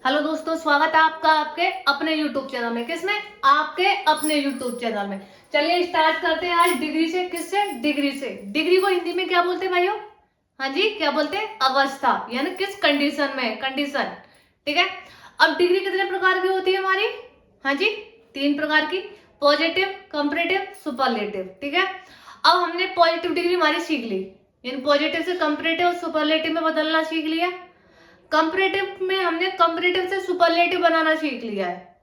Hello दोस्तों, स्वागत है आपका आपके अपने YouTube चैनल में। किसमें? आपके अपने YouTube चैनल में। चलिए स्टार्ट करते हैं आज डिग्री से। किससे? डिग्री से। डिग्री को हिंदी में क्या बोलते हैं भाइयों? हाँ जी, क्या बोलते हैं? अवस्था, यानी किस कंडीशन में, कंडीशन। ठीक है। अब डिग्री कितने प्रकार की होती है हमारी? हाँ जी, 3 प्रकार की। Positive, comparative, superlative. ठीक है। अब हमने पॉजिटिव डिग्री हमारी सीख ली, यानी पॉजिटिव से कंपैरेटिव और सुपरलेटिव में बदलना सीख लिया। कंपैरेटिव में हमने कंपैरेटिव से सुपरलेटिव बनाना सीख लिया है।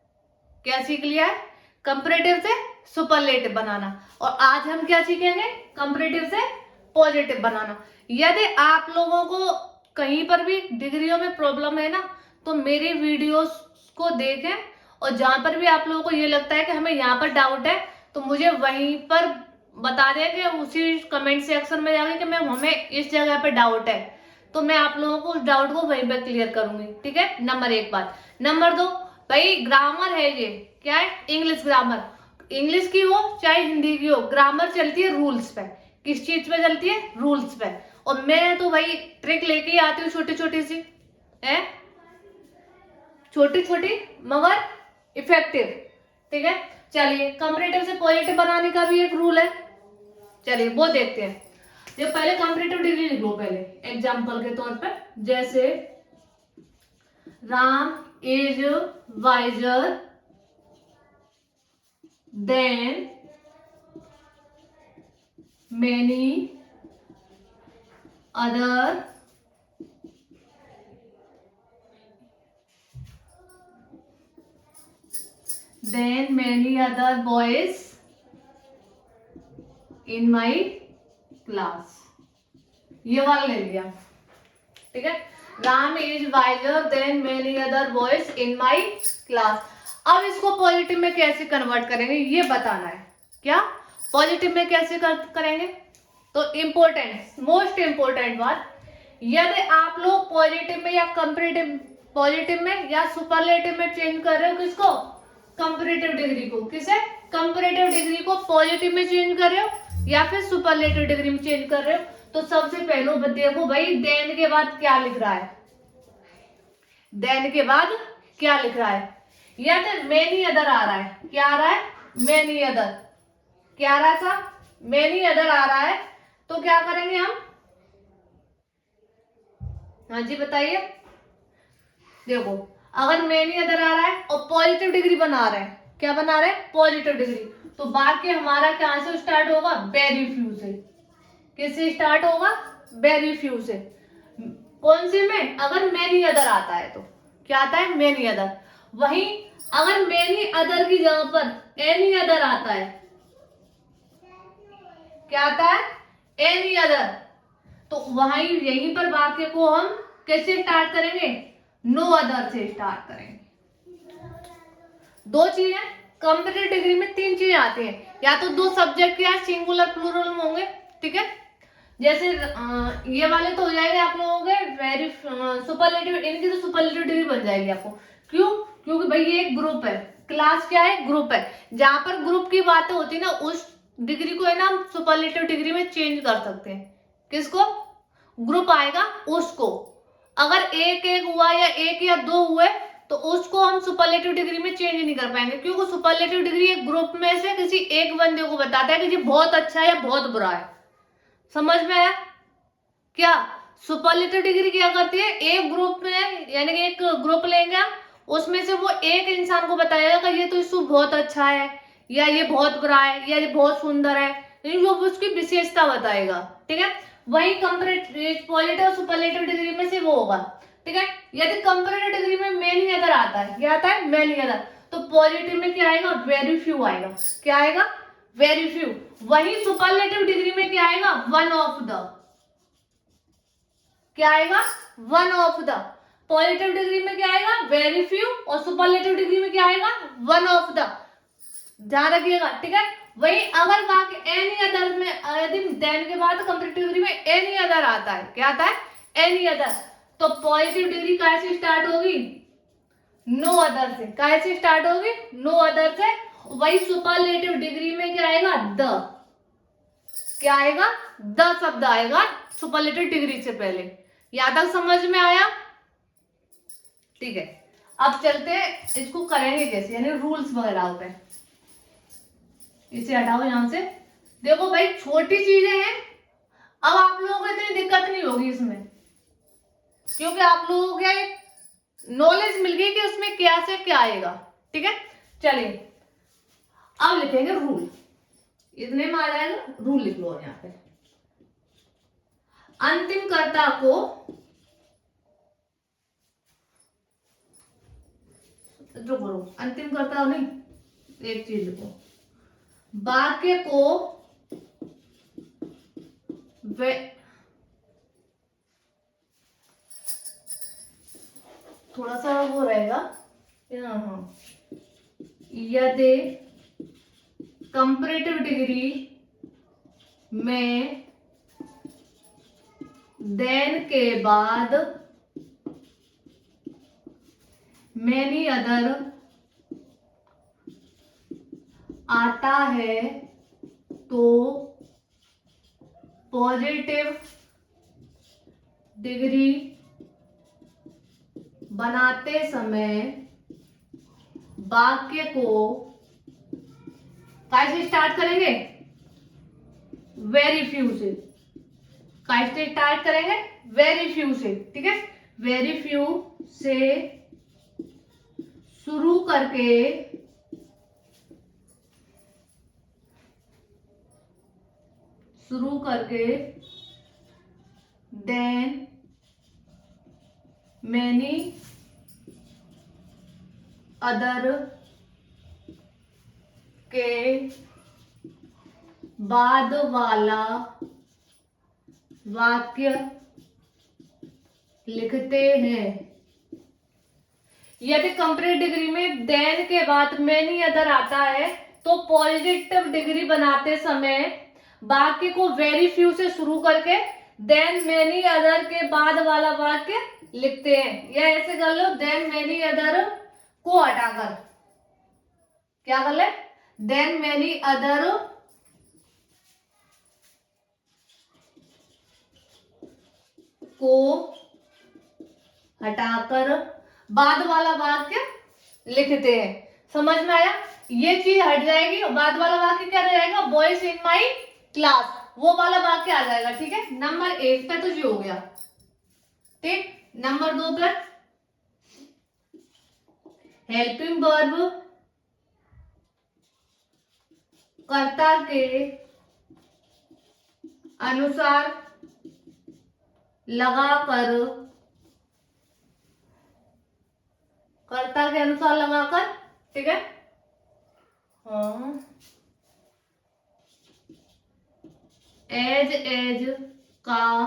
क्या सीख लिया है? कंपैरेटिव से सुपरलेटिव बनाना। और आज हम क्या सीखेंगे? कंपैरेटिव से पॉजिटिव बनाना। यदि आप लोगों को कहीं पर भी डिग्रियों में प्रॉब्लम है ना, तो मेरी वीडियोस को देखें, और जहां पर भी आप लोगों को ये लगता है कि हमें यहाँ पर डाउट है, तो मुझे वहीं पर बता दें कि उसी कमेंट सेक्शन में जाके कि मैम हमें इस जगह पे डाउट है, तो मैं आप लोगों को उस डाउट को वहीं पर क्लियर करूंगी। ठीक है, नंबर 1 बात। नंबर 2, भाई ग्रामर है, ये क्या है? English grammar. इंग्लिश की हो चाहे हिंदी की हो, ग्रामर चलती है रूल्स पे। किस चीज पे चलती है? रूल्स पे। और मैं तो भाई ट्रिक लेके ही आती हूँ, छोटी छोटी सी है, छोटी छोटी मगर इफेक्टिव। ठीक है। चलिए, कंपैरेटिव से पॉजिटिव बनाने का भी एक रूल है, चलिए वो देखते हैं। ये पहले कंपैरेटिव डिग्री लिख लो पहले एग्जांपल के तौर पे। जैसे Ram is visor then many other boys in my class. ये वाला ले लिया। ठीक है। Ram is visor then many other boys in my class. अब इसको पॉजिटिव में कैसे कन्वर्ट करेंगे ये बताना है। क्या पॉजिटिव में कैसे करेंगे? तो इंपॉर्टेंट, मोस्ट इंपॉर्टेंट बात, यदि आप लोग पॉजिटिव में या कंपैरेटिव, पॉजिटिव में या सुपरलेटिव में चेंज कर रहे हो किसको? कंपैरेटिव डिग्री को। किसे? कंपैरेटिव डिग्री को पॉजिटिव में चेंज कर रहे हो या फिर सुपरलेटिव डिग्री में चेंज कर रहे हो, तो सबसे पहले देखो भाई देन के बाद क्या लिख रहा है। देन के बाद क्या लिख रहा है? या तो मेनी अदर आ रहा है। क्या आ रहा है? Many other. क्या आ रहा है साहब? मेनी अदर आ रहा है। तो क्या करेंगे हम? हाँ जी बताइए। देखो, अगर मेनी अदर आ रहा है और पॉजिटिव डिग्री बना रहे हैं, क्या बना रहे हैं? पॉजिटिव डिग्री, तो बाकी हमारा कहां से स्टार्ट होगा? वेरी फ्यू से। किससे स्टार्ट होगा? वेरी फ्यू से। कौन सी में? अगर मेनी अदर आता है तो क्या आता है? Many other. वहीं अगर मेनी अदर की जगह पर एनी अदर आता है, क्या आता है? एनी अदर, तो वहीं यहीं पर वाक्य को हम कैसे स्टार्ट करेंगे? नो अदर से स्टार्ट करेंगे। दो चीजें, कंपैरेटिव डिग्री में 3 चीजें आती हैं, या तो 2 सब्जेक्ट या सिंगुलर प्लूरल में होंगे। ठीक है। जैसे ये वाले तो हो जाएंगे आप लोगों के वेरी सुपरलेटिव, इनकी तो सुपरलेटिव डिग्री बन जाएगी आपको। क्यों? क्योंकि भाई ये एक ग्रुप है। क्लास क्या है? ग्रुप है। जहां पर ग्रुप की बातें होती है ना, उस डिग्री को है ना हम सुपरलेटिव डिग्री में चेंज कर सकते हैं। किसको? ग्रुप आएगा उसको। अगर एक एक हुआ या एक या दो हुए, तो उसको हम सुपरलेटिव डिग्री में चेंज नहीं कर पाएंगे, क्योंकि सुपरलेटिव डिग्री एक ग्रुप में से किसी एक बंदे को बताता है कि ये बहुत अच्छा है या बहुत बुरा है। समझ में आया? क्या सुपरलेटिव डिग्री क्या करती है? एक ग्रुप में, यानी कि एक ग्रुप लेंगे हम, उसमें से वो एक इंसान को बताएगा कि ये तो इसको बहुत अच्छा है, या ये बहुत बुरा है, या ये बहुत सुंदर है, यानी वो उसकी विशेषता बताएगा। ठीक है। वही कंपैरेटिव, पॉजिटिव और सुपरलेटिव डिग्री में से वो होगा। ठीक है। यदि कंपैरेटिव डिग्री में मेनी अदर आता है, क्या आता है? मेनी अदर, तो पॉजिटिव में क्या आएगा? वेरी फ्यू आएगा। क्या आएगा? Very few. वही सुपरलेटिव डिग्री में क्या आएगा? One of the. क्या आएगा? One of the. Positive degree में क्या आएगा? वेरी फ्यू, और सुपरलेटिव डिग्री में क्या आएगा? One of the. ध्यान रखिएगा। ठीक है। वही अगर वाक्य एनी अदर में, यदि देन के बाद कंपैरेटिव डिग्री में एनी अदर आता है, क्या आता है? एनी अदर, तो पॉजिटिव डिग्री कैसे स्टार्ट होगी? नो अदर से। कैसे स्टार्ट होगी? नो अदर से। वही सुपरलेटिव डिग्री में क्या आएगा? द। क्या आएगा? द शब्द आएगा सुपरलेटिव डिग्री से पहले। यहां तक समझ में आया? ठीक है। अब चलते हैं, इसको करेंगे कैसे, यानी रूल्स वगैरह होते हैं। इसे हटाओ यहां से। देखो भाई छोटी चीजें हैं, अब आप लोगों को इतनी दिक्कत नहीं होगी इसमें, क्योंकि आप लोगों को क्या नॉलेज मिल गई कि उसमें क्या से क्या आएगा। ठीक है, चलिए अब लिखेंगे रूल। इतने में आ जाएगा, रूल लिख लो यहाँ पे। अंतिम कर्ता को रुको, अंतिम कर्ता नहीं, एक चीज लिखो, वाक्य को वे थोड़ा सा वो रहेगा, हाँ, यदि कंपैरेटिव डिग्री में देन के बाद मैनी अदर आता है तो पॉजिटिव डिग्री बनाते समय वाक्य को कैसे स्टार्ट करेंगे, वेरी फ्यू से। कैसे स्टार्ट करेंगे, वेरी फ्यू से। ठीक है, वेरी फ्यू से शुरू करके देन मैनी अदर के बाद वाला वाक्य लिखते हैं। यदि कंपैरेटिव डिग्री में देन के बाद मैनी अदर आता है तो पॉजिटिव डिग्री बनाते समय वाक्य को वेरी फ्यू से शुरू करके देन मैनी अदर के बाद वाला वाक्य लिखते हैं। या ऐसे कर लो, देन मैनी अदर को हटाकर क्या कर ले, देन मैनी अदर को हटाकर बाद वाला वाक्य लिखते हैं। समझ में आया, ये चीज हट जाएगी और बाद वाला वाक्य क्या रह जाएगा, बॉयज इन माई क्लास, वो वाला वाक्य आ जाएगा। ठीक है, नंबर 1 पे तो ये हो गया। ठीक, नंबर 2 पे हेल्पिंग वर्ब कर्ता के अनुसार लगाकर, कर्ता के अनुसार लगाकर, ठीक है, हाँ, एज का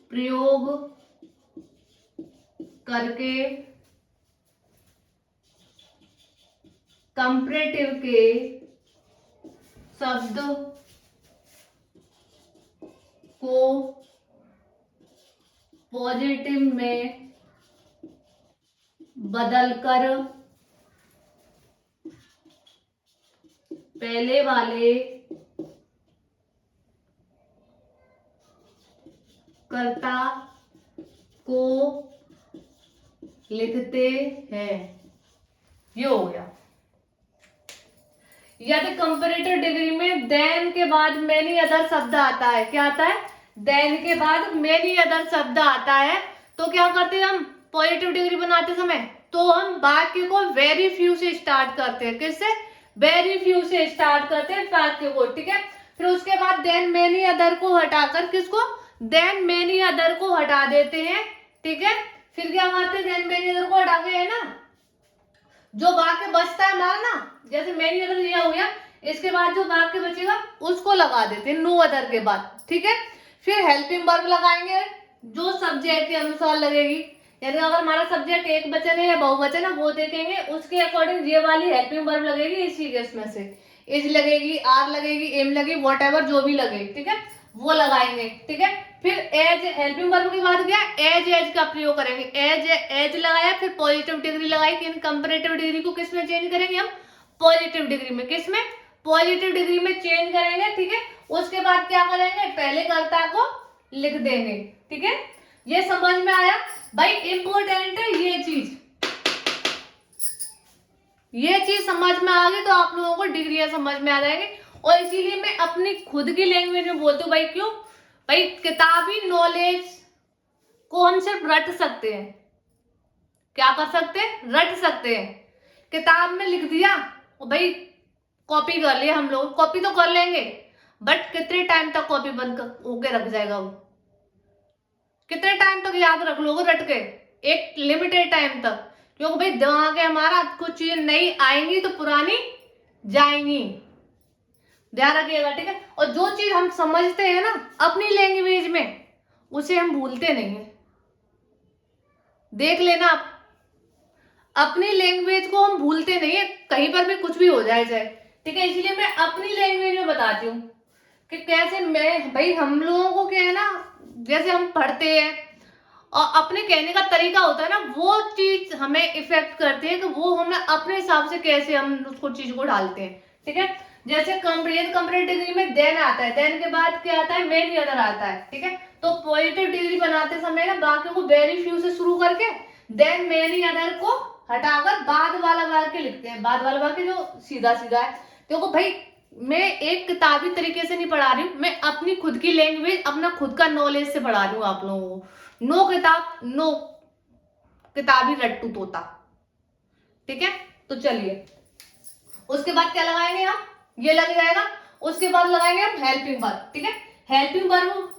प्रयोग करके कंपैरेटिव के शब्द को पॉजिटिव में बदलकर पहले वाले कर्ता को लिखते हैं। ये हो गया। यदि कंपैरेटिव डिग्री में देन के बाद मेनी अदर शब्द आता है, क्या आता है, देन के बाद मेनी अदर शब्द आता है, तो क्या करते हैं हम पॉजिटिव डिग्री बनाते समय, तो हम वाक्य को वेरी फ्यू से स्टार्ट करते हैं। किससे, वेरी फ्यू से स्टार्ट करते हैं वाक्य को। ठीक है, फिर उसके बाद देन मेनी अदर को हटाकर, किसको, देन मेनी अदर को हटा देते हैं। ठीक है, फिर क्या करते हैं, देन मेनी अदर को हटा के, है ना, जो वाक्य बचता है हमारा ना, जैसे मेनी अदर ये हो गया, इसके बाद जो वाक्य बचेगा उसको लगा देते हैं नो अदर के बाद। ठीक है, फिर हेल्पिंग वर्ब लगाएंगे जो सब्जेक्ट के अनुसार लगेगी, यानी अगर हमारा सब्जेक्ट एक वचन है या बहुवचन है वो देखेंगे, उसके अकॉर्डिंग ये वाली हेल्पिंग वर्ब लगेगी। इसी केस में से इज लगेगी, आर लगेगी, एम लगेगी, व्हाटएवर जो भी लगे, ठीक है, वो लगाएंगे। ठीक है, फिर एज, हेल्पिंग वर्ब के बाद क्या, एज का प्रयोग करेंगे। एज लगाया, फिर पॉजिटिव डिग्री लगाई, कि कंपैरेटिव डिग्री को किस में चेंज करेंगे हम, पॉजिटिव डिग्री में। किस में, पॉजिटिव डिग्री में चेंज करेंगे। ठीक है, उसके बाद क्या करेंगे, पहले कर्ता को लिख देंगे। ठीक है, ये समझ में आया भाई? इंपॉर्टेंट है ये चीज समझ में आ गई तो आप लोगों को डिग्रियां समझ में आ जाएंगी। और इसीलिए मैं अपनी खुद की लैंग्वेज में बोलती हूँ भाई। क्यों भाई? किताबी नॉलेज को हम सिर्फ रट सकते हैं। क्या कर सकते हैं? रट सकते हैं। किताब में लिख दिया और भाई कॉपी कर लिया, हम लोग कॉपी तो कर लेंगे, बट कितने टाइम तक कॉपी बंद होके रख जाएगा वो? कितने टाइम तक याद रख लोगे रट के? एक लिमिटेड टाइम तक। क्योंकि भाई दिमाग है हमारा, कुछ चीज नई आएंगी तो पुरानी जाएंगी। ध्यान रखिएगा, ठीक है? और जो चीज हम समझते हैं ना अपनी लैंग्वेज में, उसे हम भूलते नहीं है। देख लेना आप, अपनी लैंग्वेज को हम भूलते नहीं है, कहीं पर भी कुछ भी हो जाए चाहे, ठीक है? इसलिए मैं अपनी लैंग्वेज में बताती हूँ कि कैसे मैं भाई, हम लोगों को क्या है ना, जैसे हम पढ़ते हैं और अपने कहने का तरीका होता है ना, वो चीज हमें इफेक्ट करती है कि वो हमें अपने हिसाब से कैसे हम उसको चीज को डालते हैं, ठीक है? जैसे कंपैरेटिव डिग्री में देन आता है, देन के बाद क्या आता है? मेनी अदर आता है, ठीक है? तो पॉजिटिव डिग्री बनाते समय ना बाकी को वेरी फ्यू से शुरू करके देन मेनी अदर को हटाकर बाद वाला वाक्य लिखते हैं। बाद वाला वाक्य जो सीधा सीधा है। देखो भाई, मैं एक किताबी तरीके से नहीं पढ़ा रही हूँ, मैं अपनी खुद की लैंग्वेज, अपना खुद का नॉलेज से पढ़ा रही हूँ आप लोगों को। नो किताब, नो किताबी रट्टू तोता, ठीक है? तो चलिए उसके बाद क्या लगाएंगे हम? ये लग जाएगा। उसके बाद लगाएंगे हम हेल्पिंग वर्ब, ठीक है? हेल्पिंग वर्ब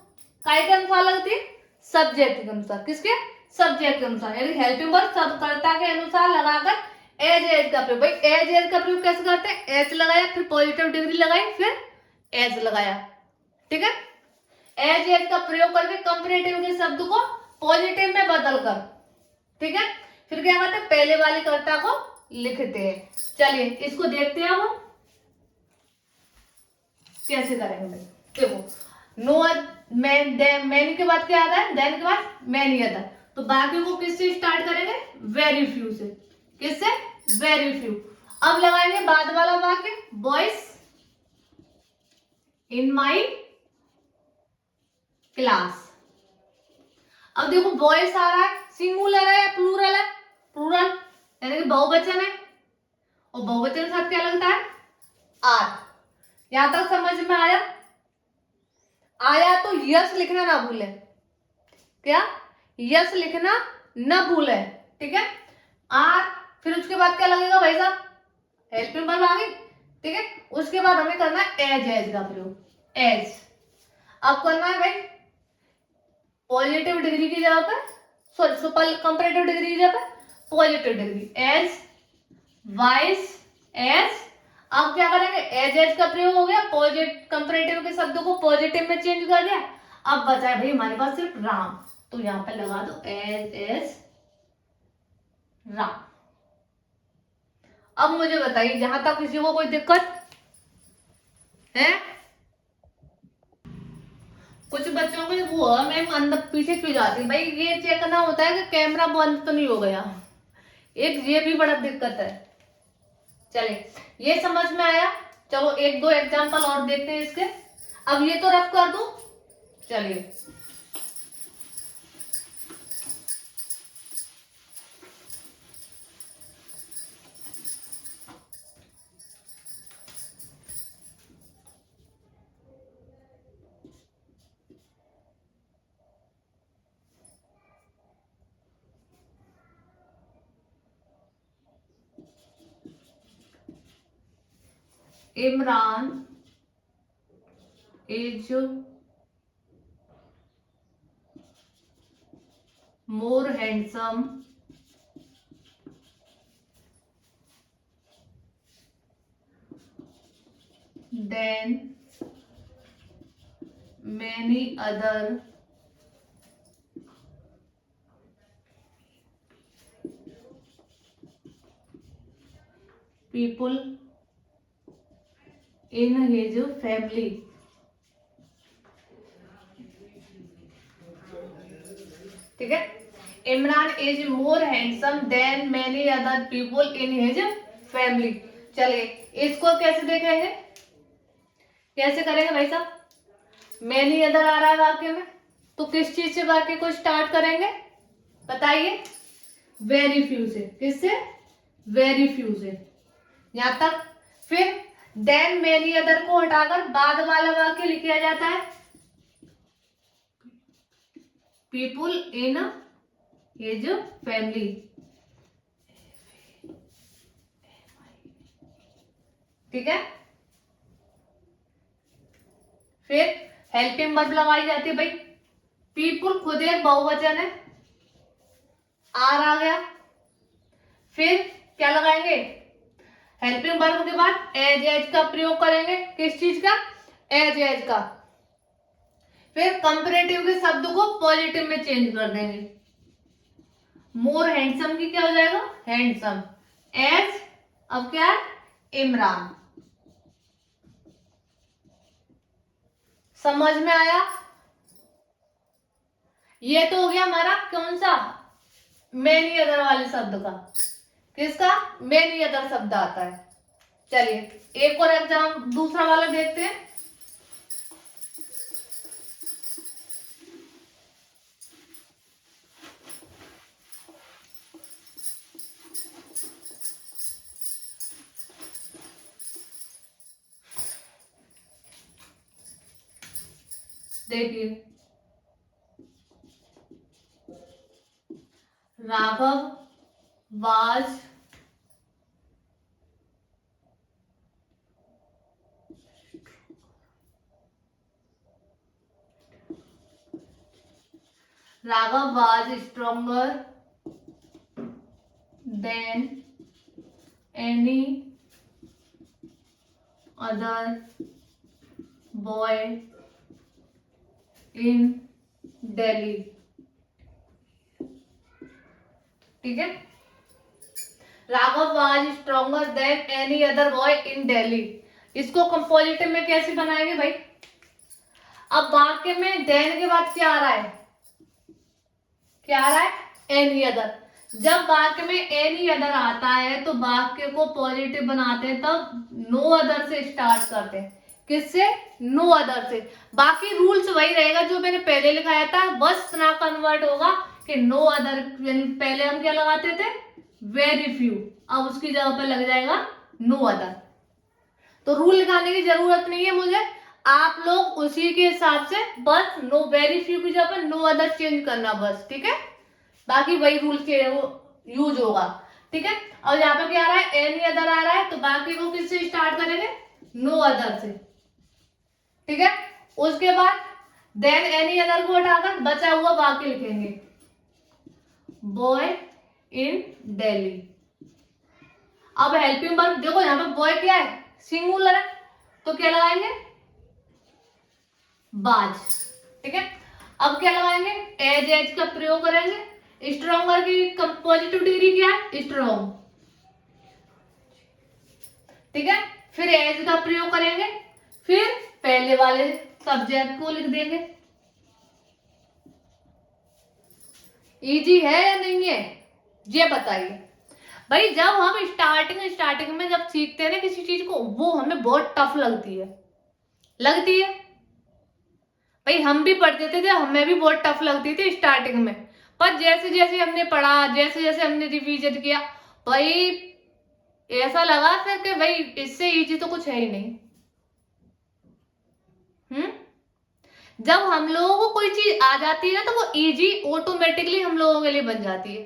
काय के अनुसार लगती है? सब्जेक्ट के अनुसार। किसके? सब्जेक्ट के अनुसार। यानी हेल्पिंग वर्ब सब कर्ता के अनुसार लगाकर एज का प्रयोग। भाई एज का प्रयोग कैसे करते हैं? एज लगाया, फिर पॉजिटिव डिग्री लगाई, फिर एज लगाया, ठीक है? एज का प्रयोग करके कंपैरेटिव के शब्द को पॉजिटिव में बदलकर, ठीक है? फिर क्या करते हैं? पहले वाली कर्ता को लिखते हैं। चलिए इसको देखते हैं अब कैसे करेंगे। भाई देखो, नो मैनी के बाद क्या आता है? देन के बाद मैनी आता है। तो बाकी को किससे स्टार्ट करेंगे? वेरी फ्यू से। किससे? Very few. अब लगाएंगे बाद वाला वाक्य, बॉयज इन माई क्लास। अब देखो बॉयज आ रहा है, सिंगुलर है या प्लूरल है? प्लूरल, यानी कि बहुवचन है। और बहुवचन के साथ क्या लगता है? आर। यहां तक समझ में आया? आया तो यस लिखना ना भूले। क्या? यस लिखना ना भूले, ठीक है? आर, फिर उसके बाद क्या लगेगा भाई साहब? हेल्पिंग वर्ब आ गई, ठीक है? उसके बाद हमें करना है एज का प्रयोग। एज अब करना है भाई पॉजिटिव डिग्री की जगह पर, सॉरी कंपैरेटिव डिग्री की जगह पर पॉजिटिव डिग्री। एज, वाइज, एज। अब क्या करेंगे? एज का प्रयोग हो गया, पॉजिटिव कंपैरेटिव के शब्दों को पॉजिटिव में चेंज कर दिया। अब बचा है भाई हमारे पास सिर्फ राम, तो यहां पर लगा दो एज राम। अब मुझे बताइए, जहां तक किसी को कोई दिक्कत है? कुछ बच्चों को वो मैम अंदर पीछे क्यों जाती है? भाई ये चेक करना होता है कि कैमरा बंद तो नहीं हो गया, एक ये भी बड़ा दिक्कत है। चलिए ये समझ में आया। चलो एक दो एग्जांपल और देखते हैं इसके। अब ये तो रफ कर दूं। चलिए Imran is more handsome than many other people in his family. ठीक है? Imran is more handsome than many other people in his family. चलिए इसको कैसे देखेंगे, कैसे करेंगे भाई साहब? मैनी अदर आ रहा है वाक्य में, तो किस चीज से वाक्य को स्टार्ट करेंगे बताइए? वेरी फ्यू से। किससे? वेरी फ्यू से। यहां तक। फिर देन मेनी अदर को हटाकर बाद वाला वाक्य लिख दिया जाता है, पीपुल इन हिज फैमिली। ठीक है। फिर हेल्पिंग वर्ब लगाई जाती है भाई। पीपुल खुद एक बहुवचन है, आर आ गया। फिर क्या लगाएंगे? हेल्पिंग वर्ब के बाद एज का प्रयोग करेंगे। किस चीज का? एज का। फिर कंपैरेटिव के शब्द को पॉजिटिव में चेंज कर देंगे। मोर हैंडसम की क्या हो जाएगा? हैंडसम। एज अब क्या है? इमरान। समझ में आया? ये तो हो गया हमारा कौन सा? मेनी अदर वाले शब्द का। किसका? मेनी अदर शब्द आता है। चलिए एक और एग्जाम दूसरा वाला देखते हैं। देखिए, Raghav was stronger than any other boy in Delhi। ठीक है। Raghav was stronger than any other boy in Delhi. इसको कंपोजिटिव में कैसे बनाएंगे भाई? अब वाक्य में देन के बाद क्या आ रहा है? क्या आ रहा है? Any other. जब वाक्य में एनी अदर आता है तो वाक्य को पॉजिटिव बनाते हैं, तब नो अदर से स्टार्ट करते हैं। किससे? नो अदर से। बाकी रूल्स वही रहेगा जो मैंने पहले लिखाया था, बस इतना कन्वर्ट होगा कि नो अदर पहले हम क्या लगाते थे? Very few. अब उसकी जगह पर लग जाएगा नो अदर। तो रूल लिखाने की जरूरत नहीं है मुझे, आप लोग उसी के हिसाब से बस नो वेरी फ्यू की जगह पर नो अदर चेंज करना बस। ठीक है, बाकी वही रूल के यूज होगा। ठीक है। और यहाँ पे क्या आ रहा है? एनी अदर आ रहा है, तो बाकी को किससे स्टार्ट करेंगे? नो अदर से। ठीक है। उसके बाद देन एनी अदर को हटाकर बचा हुआ वाक्य लिखेंगे, बॉय इन दिल्ली। अब हेल्पिंग वर्ब देखो, यहाँ पे बॉय क्या है? सिंगुलर है, तो क्या लगाएंगे? बाज। ठीक है। अब क्या लगाएंगे? एज का प्रयोग करेंगे। स्ट्रॉन्गर की पॉजिटिव डिग्री क्या है? स्ट्रॉन्ग। ठीक है। फिर एज का प्रयोग करेंगे, फिर पहले वाले सब्जेक्ट को लिख देंगे। इजी है या नहीं है ये बताइए भाई। जब हम स्टार्टिंग में जब सीखते हैं ना किसी चीज को, वो हमें बहुत टफ लगती है भाई। हम भी पढ़ते थे, हमें भी बहुत टफ लगती थी स्टार्टिंग में, पर जैसे जैसे हमने पढ़ा, जैसे जैसे हमने रिवीजन किया भाई, ऐसा लगा फिर कि भाई इससे इजी तो कुछ है ही नहीं। जब हम लोगों को कोई चीज आ जाती है ना, तो वो इजी ऑटोमेटिकली हम लोगों के लिए बन जाती है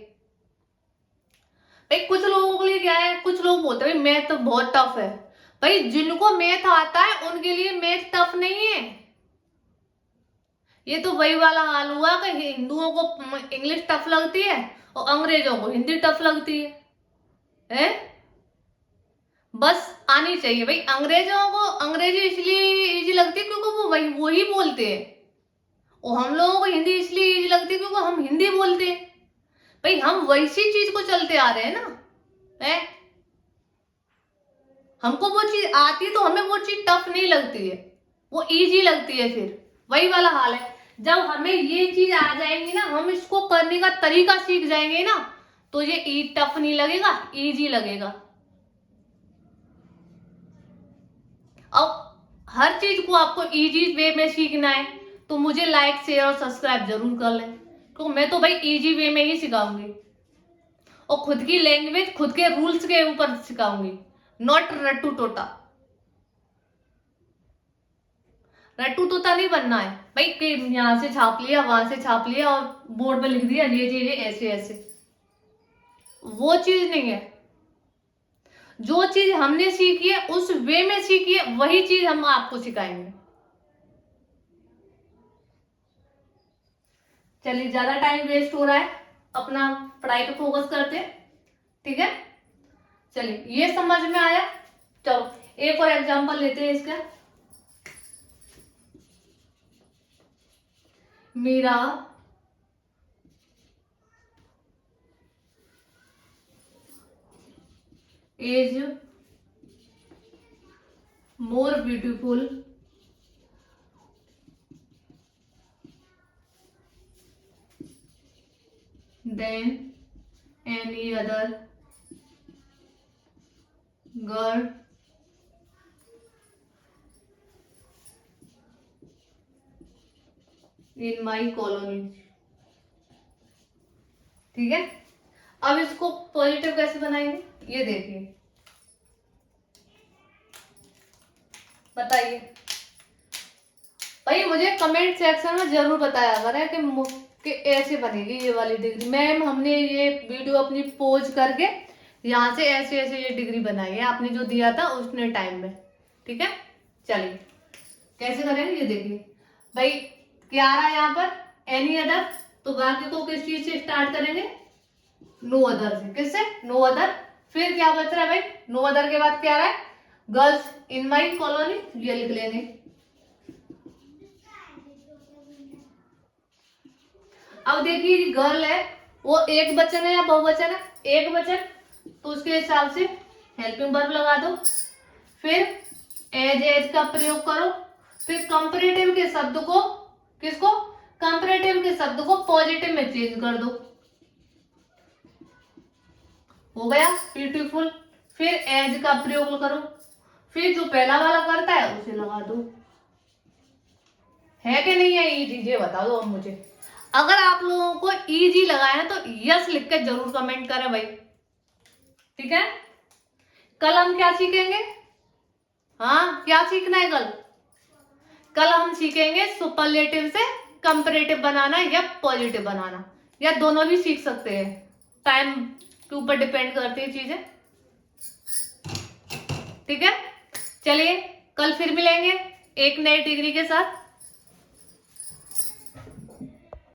भाई। कुछ लोगों के लिए क्या है, कुछ लोग बोलते हैं भाई मैथ तो बहुत टफ है। भाई जिनको मैथ आता है उनके लिए मैथ टफ नहीं है। ये तो वही वाला हाल हुआ कि हिंदुओं को इंग्लिश टफ लगती है और अंग्रेजों को हिंदी टफ लगती है? बस आनी चाहिए भाई। अंग्रेजों को अंग्रेजी इसलिए इजी लगती है क्योंकि वो वही बोलते हैं, और हम लोगों को हिंदी इसलिए इजी लगती है क्योंकि हम हिंदी बोलते हैं भाई। हम वैसी चीज को चलते आ रहे हैं ना, है? हमको वो चीज आती है तो हमें वो चीज टफ नहीं लगती है, वो इजी लगती है। फिर वही वाला हाल है, जब हमें ये चीज आ जाएंगी ना, हम इसको करने का तरीका सीख जाएंगे ना, तो ये टफ नहीं लगेगा, इजी लगेगा। अब हर चीज को आपको इजी वे में सीखना है, तो मुझे लाइक शेयर और सब्सक्राइब जरूर कर लें, तो मैं तो भाई इजी वे में ही सिखाऊंगी और खुद की लैंग्वेज खुद के रूल्स के ऊपर सिखाऊंगी, नॉट रट्टू टोटा। रट्टू तोता नहीं बनना है भाई कि यहां से छाप लिया वहां से छाप लिया और बोर्ड पे लिख दिया ये ऐसे ऐसे, वो चीज नहीं है। जो चीज हमने सीखी है उस वे में सीखी है, वही चीज हम आपको सिखाएंगे। चलिए ज्यादा टाइम वेस्ट हो रहा है, अपना पढ़ाई पे फोकस करते हैं, ठीक है। चलिए ये समझ में आया। चलो एक और एग्जांपल लेते हैं इसका। Meera is more beautiful than any other girl in my colony। ठीक है, अब इसको पॉजिटिव कैसे बनाएंगे ये देखिए, बताइए भाई। मुझे कमेंट सेक्शन में जरूर बताया करें कि ऐसे बनेगी ये वाली डिग्री। मैम हमने ये वीडियो अपनी पोज करके यहाँ से ऐसे ऐसे ये डिग्री बनाई है, आपने जो दिया था उसने टाइम में, ठीक है। चलिए कैसे करेंगे ये देखिए भाई। क्या आ रहा है यहाँ पर, एनी अदर, तो वाक्य को किस चीज से स्टार्ट करेंगे, नो अदर से। किससे, नो अदर। फिर क्या बच रहा है भाई, नो अदर के बाद क्या आ रहा है, गर्ल्स इन माई कॉलोनी, ये लिख लेंगे। अब देखिए गर्ल है, वो एक वचन है या बहुवचन है, एक वचन, तो उसके हिसाब से हेल्पिंग वर्ब लगा दो। फिर एज का प्रयोग करो। फिर कंपैरेटिव के शब्द को, किसको, कंपैरेटिव के शब्द को पॉजिटिव में चेंज कर दो, हो गया ब्यूटीफुल। फिर एज का प्रयोग करो, फिर जो पहला वाला करता है उसे लगा दो। है कि नहीं है इजी, ये बता दो अब मुझे। अगर आप लोगों को इजी लगा है तो यस लिख के जरूर कमेंट करें भाई, ठीक है। कल हम क्या सीखेंगे, हाँ क्या सीखना है कल, कल हम सीखेंगे सुपरलेटिव से कंपैरेटिव बनाना या पॉजिटिव बनाना, या दोनों भी सीख सकते हैं, टाइम के ऊपर डिपेंड करती है चीजें, ठीक है। चलिए कल फिर मिलेंगे एक नई डिग्री के साथ।